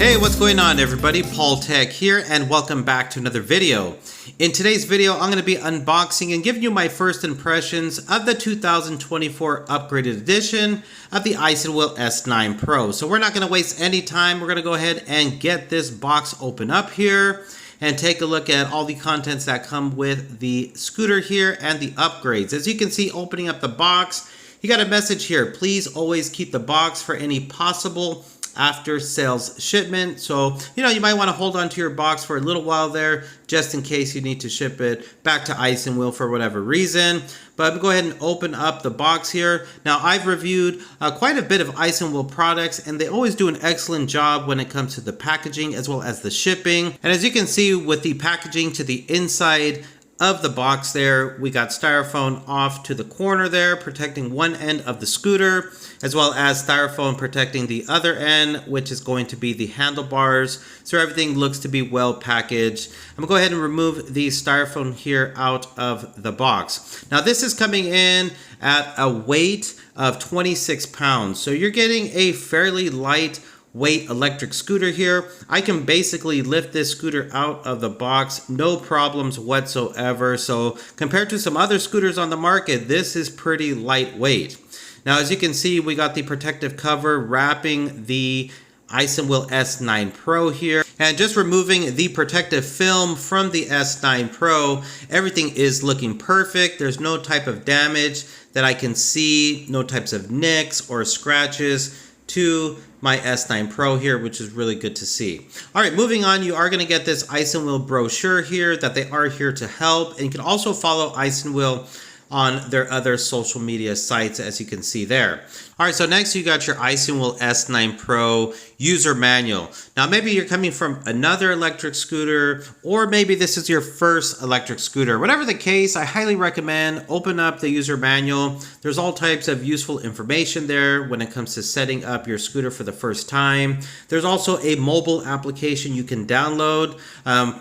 Hey, what's going on everybody? Paul Tech here and welcome back to another video. In today's video, I'm going to be unboxing and giving you my first impressions of the 2024 upgraded edition of the isinwheel S9 Pro. So we're not going to waste any time. We're going to go ahead and get this box open up here and take a look at all the contents that come with the scooter here and the upgrades. As you can see, opening up the box, you got a message here. Please always keep the box for any possible after sales shipment. So, you might want to hold on to your box for a little while there, just in case you need to ship it back to isinwheel for whatever reason. But go ahead and open up the box here. Now, I've reviewed quite a bit of isinwheel products, and they always do an excellent job when it comes to the packaging as well as the shipping. And as you can see with the packaging to the inside of the box there, we got styrofoam off to the corner there, protecting one end of the scooter, as well as styrofoam protecting the other end, which is going to be the handlebars. So everything looks to be well packaged. I'm gonna go ahead and remove the styrofoam here out of the box. Now this is coming in at a weight of 26 pounds. So you're getting a fairly light weight electric scooter here. I can basically lift this scooter out of the box, no problems whatsoever. So compared to some other scooters on the market, this is pretty lightweight. Now, as you can see, we got the protective cover wrapping the isinwheel S9 Pro here, and just removing the protective film from the S9 Pro, everything is looking perfect. There's no type of damage that I can see, no types of nicks or scratches to my S9 Pro here, which is really good to see. All right, moving on, you are going to get this isinwheel brochure here that they are here to help, and you can also follow isinwheel on their other social media sites, as you can see there. All right, so next you got your isinwheel S9 Pro user manual. Now maybe you're coming from another electric scooter, or maybe this is your first electric scooter. Whatever the case, I highly recommend open up the user manual. There's all types of useful information there when it comes to setting up your scooter for the first time. There's also a mobile application you can download,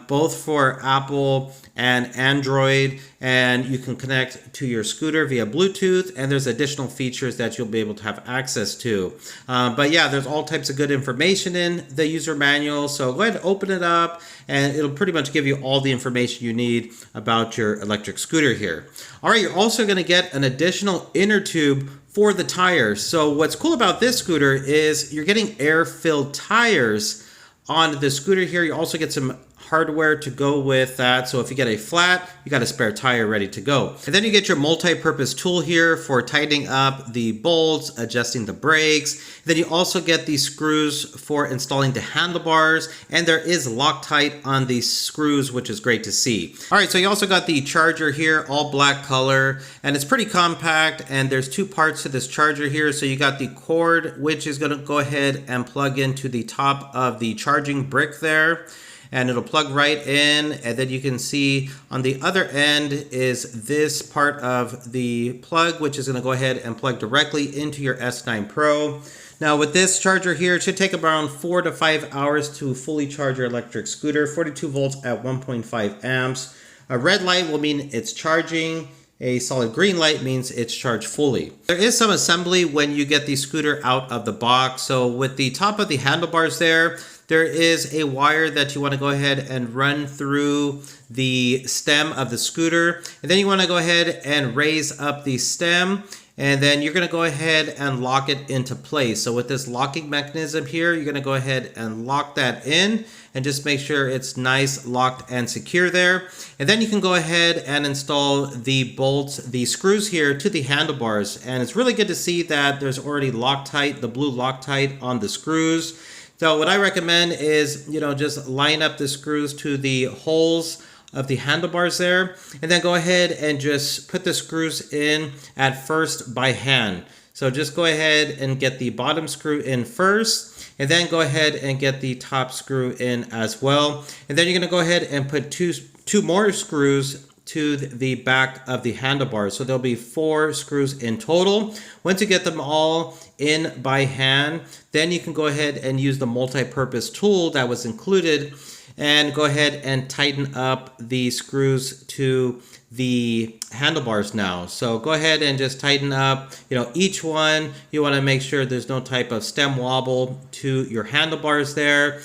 both for Apple and Android, and you can connect to your scooter via Bluetooth, and there's additional features that you'll be able to have access to. But yeah, there's all types of good information in the user manual, so go ahead and open it up and it'll pretty much give you all the information you need about your electric scooter here. All right, you're also going to get an additional inner tube for the tires. So what's cool about this scooter is you're getting air-filled tires on the scooter here. You also get some hardware to go with that. So if you get a flat, you got a spare tire ready to go. And then you get your multi-purpose tool here for tightening up the bolts, adjusting the brakes. Then you also get these screws for installing the handlebars, and there is Loctite on these screws, which is great to see. All right, so you also got the charger here, all black color, and it's pretty compact, and there's two parts to this charger here. So you got the cord, which is gonna go ahead and plug into the top of the charging brick there, and it'll plug right in. And then you can see on the other end is this part of the plug, which is gonna go ahead and plug directly into your S9 Pro. Now with this charger here, it should take around 4 to 5 hours to fully charge your electric scooter, 42 volts at 1.5 amps. A red light will mean it's charging. A solid green light means it's charged fully. There is some assembly when you get the scooter out of the box. So with the top of the handlebars there is a wire that you want to go ahead and run through the stem of the scooter. And then you want to go ahead and raise up the stem, and then you're going to go ahead and lock it into place. So with this locking mechanism here, you're going to go ahead and lock that in and just make sure it's nice, locked and secure there. And then you can go ahead and install the bolts, the screws here to the handlebars. And it's really good to see that there's already Loctite, the blue Loctite on the screws. So what I recommend is, just line up the screws to the holes of the handlebars there, and then go ahead and just put the screws in at first by hand. So just go ahead and get the bottom screw in first, and then go ahead and get the top screw in as well. And then you're gonna go ahead and put two more screws to the back of the handlebars. So there'll be 4 screws in total. Once you get them all in by hand, then you can go ahead and use the multi-purpose tool that was included and go ahead and tighten up the screws to the handlebars now. So go ahead and just tighten up, each one. You want to make sure there's no type of stem wobble to your handlebars there.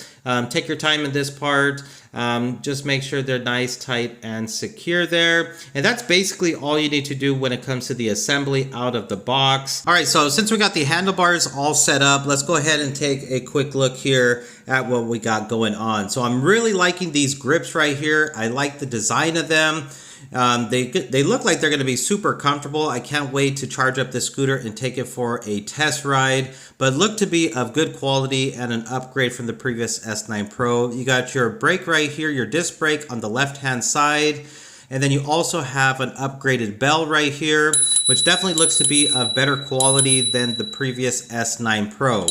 Take your time in this part. Just make sure they're nice, tight, and secure there. And that's basically all you need to do when it comes to the assembly out of the box. All right, so since we got the handlebars all set up, let's go ahead and take a quick look here at what we got going on. So I'm really liking these grips right here. I like the design of them. They look like they're going to be super comfortable. I can't wait to charge up this scooter and take it for a test ride, but look to be of good quality and an upgrade from the previous S9 Pro. You got your brake right here, your disc brake on the left hand side, and then you also have an upgraded bell right here, which definitely looks to be of better quality than the previous S9 Pro.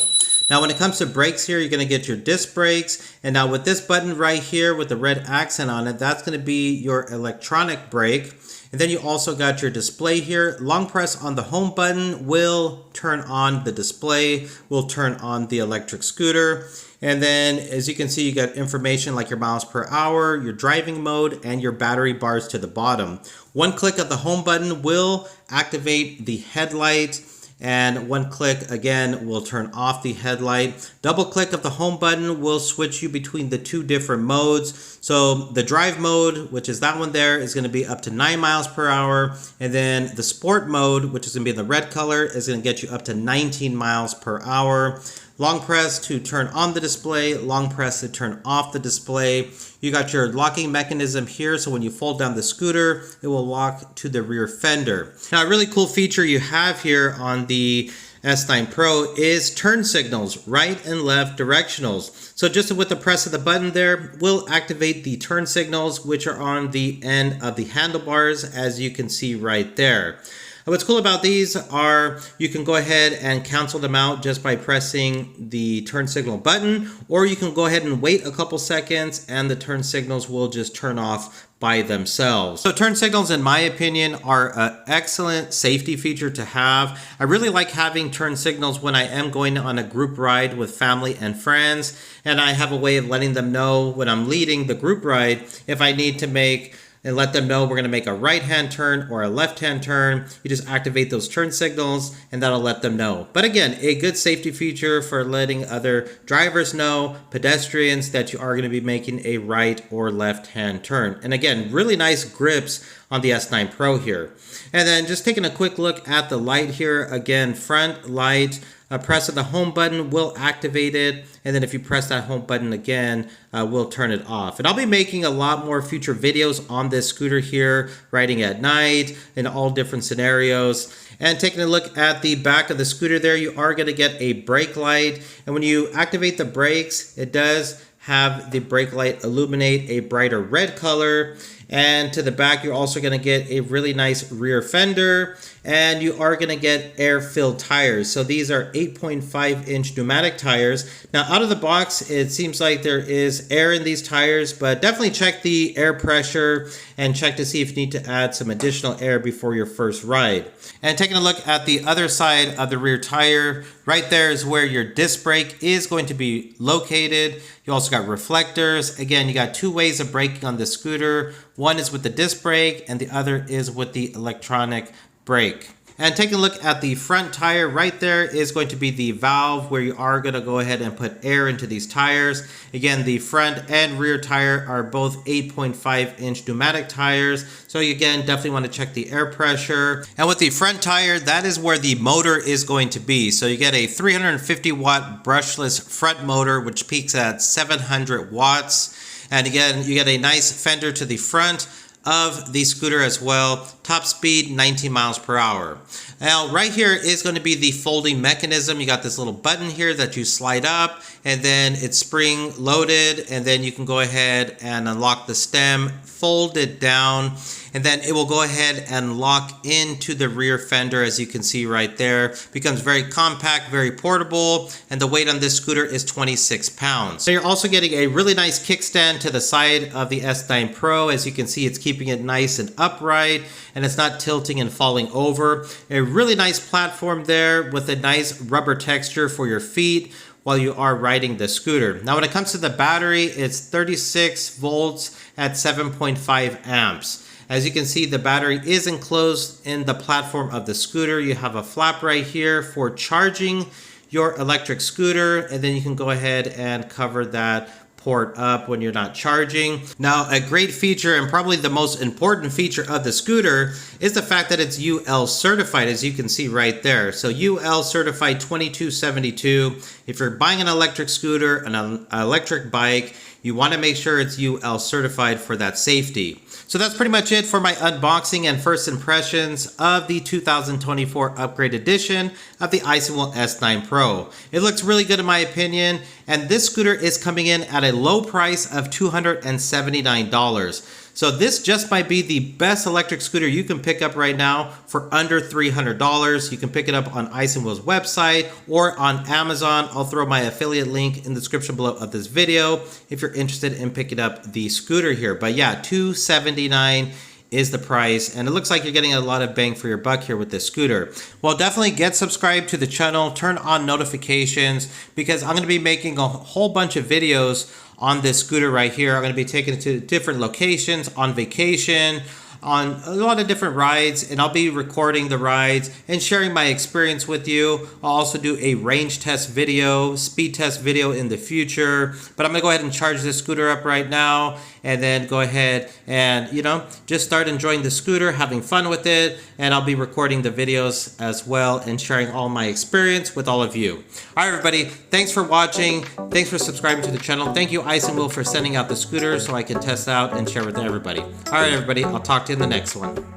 Now when it comes to brakes here, you're going to get your disc brakes, and now with this button right here with the red accent on it, that's going to be your electronic brake. And then you also got your display here. Long press on the home button will turn on the display, will turn on the electric scooter. And then as you can see, you got information like your miles per hour, your driving mode, and your battery bars to the bottom. One click of the home button will activate the headlight, and one click again will turn off the headlight. Double click of the home button will switch you between the two different modes. So the drive mode, which is that one there, is going to be up to 9 miles per hour. And then the sport mode, which is going to be in the red color, is going to get you up to 19 miles per hour. Long press to turn on the display, long press to turn off the display. You got your locking mechanism here, so when you fold down the scooter, it will lock to the rear fender. Now, a really cool feature you have here on the S9 Pro is turn signals, right and left directionals. So just with the press of the button there, we'll activate the turn signals, which are on the end of the handlebars, as you can see right there. What's cool about these are you can go ahead and cancel them out just by pressing the turn signal button, or you can go ahead and wait a couple seconds and the turn signals will just turn off by themselves. So turn signals, in my opinion, are an excellent safety feature to have. I really like having turn signals when I am going on a group ride with family and friends, and I have a way of letting them know when I'm leading the group ride if I need to make and let them know we're going to make a right-hand turn or a left-hand turn. You just activate those turn signals and that'll let them know. But again, a good safety feature for letting other drivers know, pedestrians, that you are going to be making a right or left-hand turn. And again, really nice grips on the S9 Pro here. And then just taking a quick look at the light here. Again, front light. A press of the home button will activate it, and then if you press that home button again, we'll turn it off. And I'll be making a lot more future videos on this scooter here, riding at night in all different scenarios. And taking a look at the back of the scooter there, you are going to get a brake light, and when you activate the brakes, it does have the brake light illuminate a brighter red color. And to the back, you're also going to get a really nice rear fender, and you are going to get air-filled tires. So these are 8.5-inch pneumatic tires. Now, out of the box, it seems like there is air in these tires, but definitely check the air pressure and check to see if you need to add some additional air before your first ride. And taking a look at the other side of the rear tire, right there is where your disc brake is going to be located. You also got reflectors. Again, you got two ways of braking on the scooter. One is with the disc brake and the other is with the electronic brake. And taking a look at the front tire, right there is going to be the valve where you are going to go ahead and put air into these tires. Again, the front and rear tire are both 8.5-inch pneumatic tires. So again, definitely want to check the air pressure. And with the front tire, that is where the motor is going to be. So you get a 350-watt brushless front motor, which peaks at 700 watts. And again, you get a nice fender to the front of the scooter as well. Top speed 19 miles per hour. Now right here is going to be the folding mechanism. You got this little button here that you slide up, and then it's spring loaded, and then you can go ahead and unlock the stem, fold it down, and then it will go ahead and lock into the rear fender, as you can see right there. Becomes very compact, very portable, and the weight on this scooter is 26 pounds. So you're also getting a really nice kickstand to the side of the S9 Pro. As you can see, it's keeping it nice and upright, and it's not tilting and falling over. A really nice platform there with a nice rubber texture for your feet while you are riding the scooter. Now when it comes to the battery, it's 36 volts at 7.5 amps. As you can see, the battery is enclosed in the platform of the scooter. You have a flap right here for charging your electric scooter, and then you can go ahead and cover that port up when you're not charging. Now, a great feature and probably the most important feature of the scooter is the fact that it's UL certified, as you can see right there. So UL certified 2272. If you're buying an electric scooter, an electric bike, you want to make sure it's UL certified for that safety. So that's pretty much it for my unboxing and first impressions of the 2024 upgrade edition of the isinwheel S9 Pro. It looks really good in my opinion, and this scooter is coming in at a low price of $279. So this just might be the best electric scooter you can pick up right now for under $300. You can pick it up on isinwheel's website or on Amazon. I'll throw my affiliate link in the description below of this video if you're interested in picking up the scooter here. But yeah, $279 is the price, and it looks like you're getting a lot of bang for your buck here with this scooter. Well, definitely get subscribed to the channel, turn on notifications, because I'm going to be making a whole bunch of videos on this scooter right here. I'm going to be taking it to different locations, on vacation, on a lot of different rides, and I'll be recording the rides and sharing my experience with you. I'll also do a range test video, speed test video in the future, but I'm gonna go ahead and charge this scooter up right now and then go ahead and, you know, just start enjoying the scooter, having fun with it, and I'll be recording the videos as well and sharing all my experience with all of you. All right, everybody, thanks for watching. Thanks for subscribing to the channel. Thank you, isinwheel, for sending out the scooter so I can test out and share with everybody. All right, everybody, I'll talk to you in the next one.